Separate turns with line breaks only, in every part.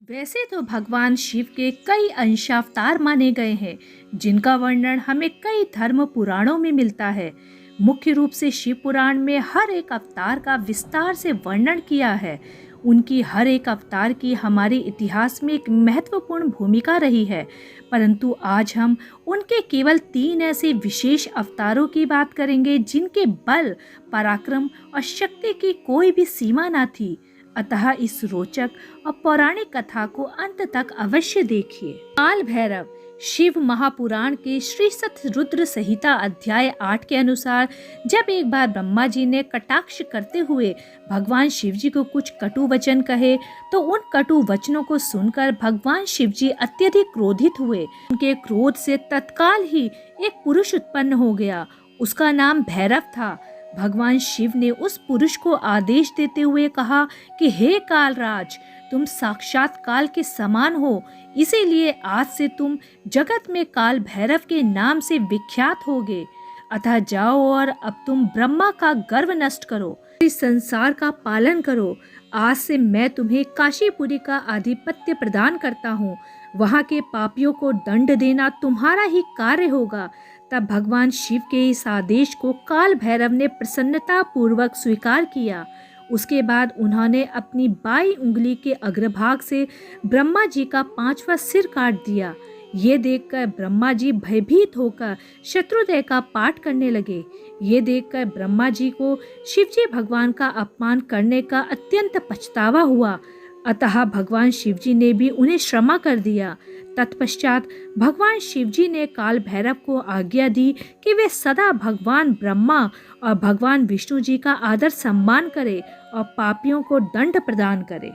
वैसे तो भगवान शिव के कई अंशावतार माने गए हैं, जिनका वर्णन हमें कई धर्म पुराणों में मिलता है। मुख्य रूप से शिव पुराण में हर एक अवतार का विस्तार से वर्णन किया है। उनकी हर एक अवतार की हमारे इतिहास में एक महत्वपूर्ण भूमिका रही है, परंतु आज हम उनके केवल 3 ऐसे विशेष अवतारों की बात करेंगे जिनके बल, पराक्रम और शक्ति की कोई भी सीमा न थी। अतः इस रोचक और पौराणिक कथा को अंत तक अवश्य देखिए। काल भैरव। शिव महापुराण के श्री सतरुद्र संहिता अध्याय 8 के अनुसार जब एक बार ब्रह्मा जी ने कटाक्ष करते हुए भगवान शिव जी को कुछ कटु वचन कहे, तो उन कटु वचनों को सुनकर भगवान शिव जी अत्यधिक क्रोधित हुए। उनके क्रोध से तत्काल ही एक पुरुष उत्पन्न हो गया। उसका नाम भैरव था। भगवान शिव ने उस पुरुष को आदेश देते हुए कहा कि हे कालराज, तुम साक्षात काल के समान हो, इसीलिए आज से तुम जगत में काल भैरव के नाम से विख्यात होगे। अतः जाओ और अब तुम ब्रह्मा का गर्व नष्ट करो, इस संसार का पालन करो। आज से मैं तुम्हें काशीपुरी का आधिपत्य प्रदान करता हूँ। वहाँ के पापियों को दंड देना तुम्हारा ही कार्य होगा। तब भगवान शिव के इस आदेश को काल भैरव ने प्रसन्नता पूर्वक स्वीकार किया। उसके बाद उन्होंने अपनी बाई उंगली के अग्रभाग से ब्रह्मा जी का 5वां सिर काट दिया। ये देखकर ब्रह्मा जी भयभीत होकर शत्रुंजय का पाठ करने लगे। ये देखकर ब्रह्मा जी को शिवजी भगवान का अपमान करने का अत्यंत पछतावा हुआ। अतः भगवान शिवजी ने भी उन्हें क्षमा कर दिया। तत्पश्चात भगवान शिवजी ने काल भैरव को आज्ञा दी कि वे सदा भगवान ब्रह्मा और भगवान विष्णु जी का आदर सम्मान करे और पापियों को दंड प्रदान करे।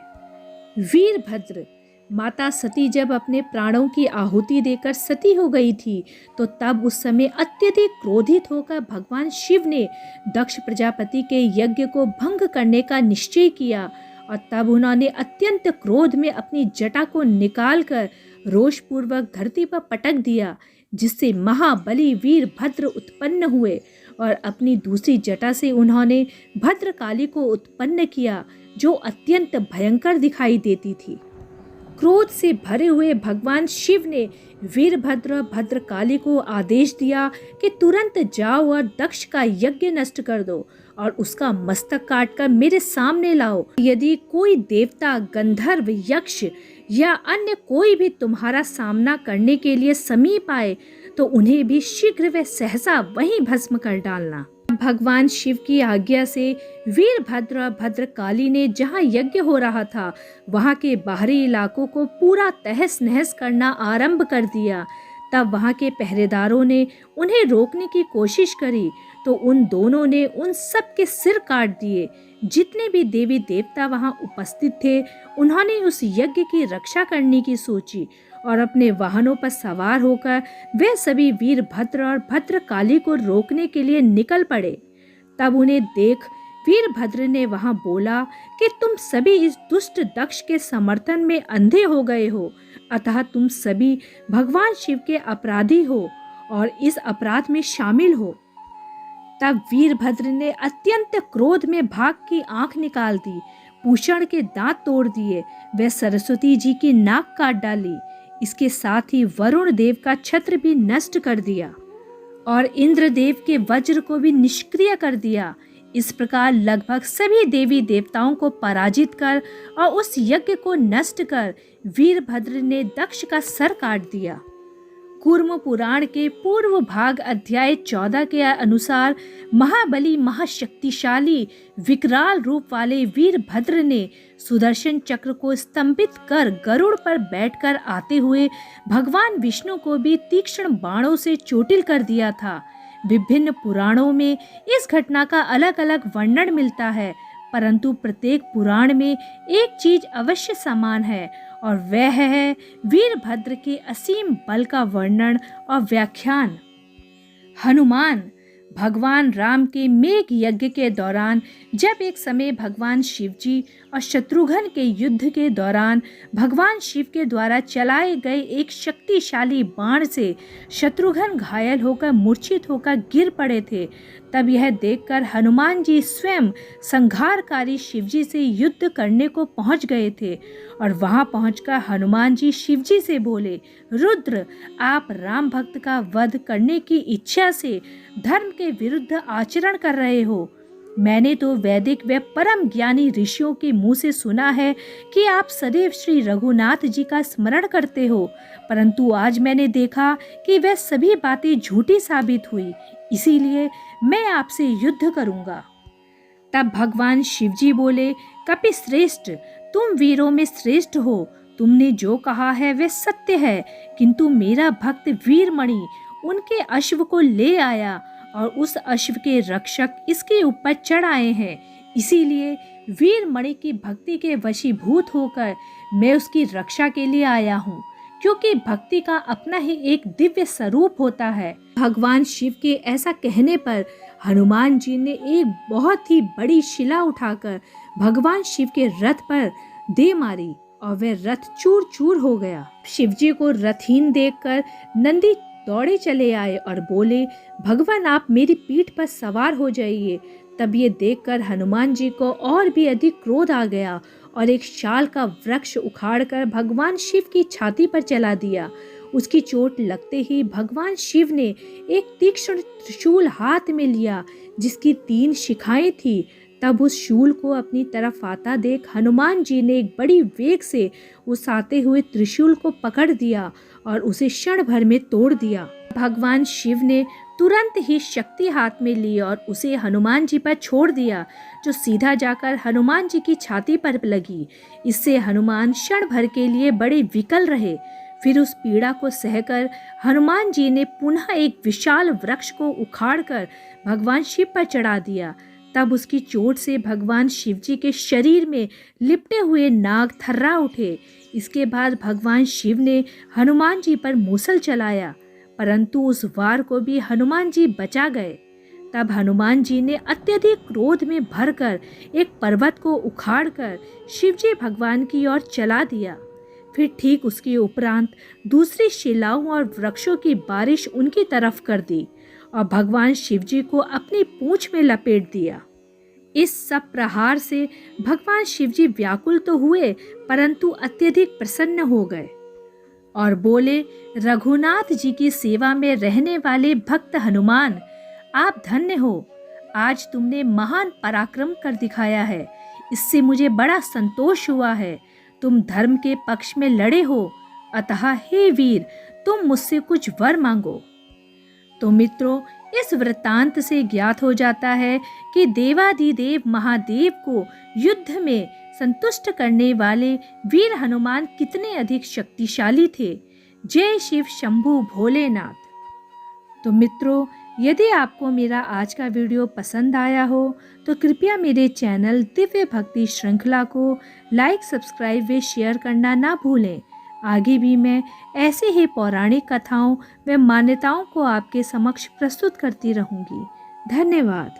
वीरभद्र। माता सती जब अपने प्राणों की आहुति देकर सती हो गई थी, तो तब उस समय अत्यधिक क्रोधित होकर भगवान शिव ने दक्ष प्रजापति के यज्ञ को भंग करने का निश्चय किया और तब उन्होंने अत्यंत क्रोध में अपनी जटा को निकालकर रोषपूर्वक धरती पर पटक दिया, जिससे महाबली वीरभद्र उत्पन्न हुए और अपनी दूसरी जटा से उन्होंने भद्रकाली को उत्पन्न किया, जो अत्यंत भयंकर दिखाई देती थी। क्रोध से भरे हुए भगवान शिव ने वीरभद्र और भद्रकाली को आदेश दिया कि तुरंत जाओ और दक्ष का यज्ञ नष्ट कर दो और उसका मस्तक काटकर मेरे सामने लाओ। यदि कोई देवता, गंधर्व, यक्ष या अन्य कोई भी तुम्हारा सामना करने के लिए समीप आए, तो उन्हें भी शीघ्र व सहसा वहीं भस्म कर डालना। भगवान शिव की आज्ञा से वीरभद्र और भद्रकाली ने जहाँ यज्ञ हो रहा था, वहाँ के बाहरी इलाकों को पूरा तहस नहस करना आरंभ कर दिया। तब वहाँ के पहरेदारों ने उन्हें रोकने की कोशिश करी, तो उन दोनों ने उन सब के सिर काट दिए। जितने भी देवी देवता वहाँ उपस्थित थे, उन्होंने उस यज्ञ की रक्षा करने की सोची और अपने वाहनों पर सवार होकर वे सभी वीरभद्र और भद्रकाली को रोकने के लिए निकल पड़े। तब उन्हें देख वीरभद्र ने वहां बोला कि तुम सभी इस दुष्ट दक्ष के समर्थन में अंधे हो गए हो, अतः तुम सभी भगवान शिव के अपराधी हो और इस अपराध में शामिल हो। तब वीरभद्र ने अत्यंत क्रोध में भाग की आंख निकाल दी, पूषण के दांत तोड़ दिए, वे सरस्वती जी की नाक काट डाली। इसके साथ ही वरुण देव का छत्र भी नष्ट कर दिया और इंद्रदेव के वज्र को भी निष्क्रिय कर दिया। इस प्रकार लगभग सभी देवी देवताओं को पराजित कर और उस यज्ञ को नष्ट कर वीरभद्र ने दक्ष का सर काट दिया। कूर्म पुराण के पूर्व भाग अध्याय 14 के अनुसार महाबली, महाशक्तिशाली, विकराल रूप वाले वीरभद्र ने सुदर्शन चक्र को स्तंभित कर गरुड़ पर बैठकर आते हुए भगवान विष्णु को भी तीक्ष्ण बाणों से चोटिल कर दिया था। विभिन्न पुराणों में इस घटना का अलग अलग वर्णन मिलता है, परंतु प्रत्येक पुराण में एक चीज अवश्य समान है और वह है वीरभद्र के असीम बल का वर्णन और व्याख्यान। हनुमान। भगवान राम के मेघ यज्ञ के दौरान जब एक समय भगवान शिवजी और शत्रुघ्न के युद्ध के दौरान भगवान शिव के द्वारा चलाए गए एक शक्तिशाली बाण से शत्रुघ्न घायल होकर मूर्छित होकर गिर पड़े थे। तब यह देखकर हनुमान जी स्वयं संहारकारी शिवजी से युद्ध करने को पहुंच गए थे और वहां पहुंचकर हनुमान जी शिवजी से बोले, रुद्र, आप राम भक्त का वध करने की इच्छा से धर्म के विरुद्ध आचरण कर रहे हो। मैंने तो वैदिक व परम ज्ञानी ऋषियों के मुंह से सुना है कि आप सदैव श्री रघुनाथ जी का स्मरण करते हो, परंतु आज मैंने देखा कि वह सभी बातें झूठी साबित हुई, इसीलिए मैं आपसे युद्ध करूंगा। तब भगवान शिवजी बोले, कपि श्रेष्ठ, तुम वीरों में श्रेष्ठ हो, तुमने जो कहा है वह सत्य है, किंतु मेरा भक्त वीरमणि उनके अश्व को ले आया और उस अश्व के रक्षक इसके ऊपर चढ़ आए हैं, इसीलिए वीरमणि की भक्ति के वशीभूत होकर मैं उसकी रक्षा के लिए आया हूँ, क्योंकि भक्ति का अपना ही एक दिव्य स्वरूप होता है। भगवान शिव के ऐसा कहने पर हनुमान जी ने एक बहुत ही बड़ी शिला उठाकर भगवान शिव के रथ पर दे मारी और वह रथ चूर चूर हो गया। शिवजी को रथहीन देखकर नंदी दौड़े चले आए और बोले, भगवान आप मेरी पीठ पर सवार हो जाइए। तब ये देखकर हनुमान जी को और भी अधिक क्रोध आ गया और एक शाल का वृक्ष उखाड़कर भगवान शिव की छाती पर चला दिया। उसकी चोट लगते ही भगवान शिव ने एक तीक्ष्ण त्रिशूल हाथ में लिया जिसकी 3 शिखाएं थी। तब उस शूल को अपनी तरफ आता देख हनुमान जी ने एक बड़ी वेग से उस आते हुए त्रिशूल को पकड़ दिया और उसे क्षण भर में तोड़ दिया। भगवान शिव ने तुरंत ही शक्ति हाथ में ली और उसे हनुमान जी पर छोड़ दिया, जो सीधा जाकर हनुमान जी की छाती पर लगी। इससे हनुमान क्षण भर के लिए बड़े विकल रहे। फिर उस पीड़ा को सहकर हनुमान जी ने पुनः एक विशाल वृक्ष को उखाड़कर भगवान शिव पर चढ़ा दिया। तब उसकी चोट से भगवान शिवजी के शरीर में लिपटे हुए नाग थर्रा उठे। इसके बाद भगवान शिव ने हनुमान जी पर मूसल चलाया, परंतु उस वार को भी हनुमान जी बचा गए। तब हनुमान जी ने अत्यधिक क्रोध में भरकर एक पर्वत को उखाड़कर शिवजी भगवान की ओर चला दिया। फिर ठीक उसके उपरांत दूसरी शिलाओं और वृक्षों की बारिश उनकी तरफ कर दी और भगवान शिवजी को अपनी पूंछ में लपेट दिया। इस सब प्रहार से भगवान शिवजी व्याकुल तो हुए, परंतु अत्यधिक प्रसन्न हो गए और बोले, रघुनाथ जी की सेवा में रहने वाले भक्त हनुमान, आप धन्य हो। आज तुमने महान पराक्रम कर दिखाया है, इससे मुझे बड़ा संतोष हुआ है। तुम धर्म के पक्ष में लड़े हो, अतः हे वीर, तुम मुझसे कुछ वर मांगो। तो मित्रों, इस वृत्तांत से ज्ञात हो जाता है कि देवाधिदेव महादेव को युद्ध में संतुष्ट करने वाले वीर हनुमान कितने अधिक शक्तिशाली थे। जय शिव शंभू भोलेनाथ। तो मित्रों, यदि आपको मेरा आज का वीडियो पसंद आया हो तो कृपया मेरे चैनल दिव्य भक्ति श्रृंखला को लाइक, सब्सक्राइब व शेयर करना ना भूलें। आगे भी मैं ऐसे ही पौराणिक कथाओं व मान्यताओं को आपके समक्ष प्रस्तुत करती रहूँगी। धन्यवाद।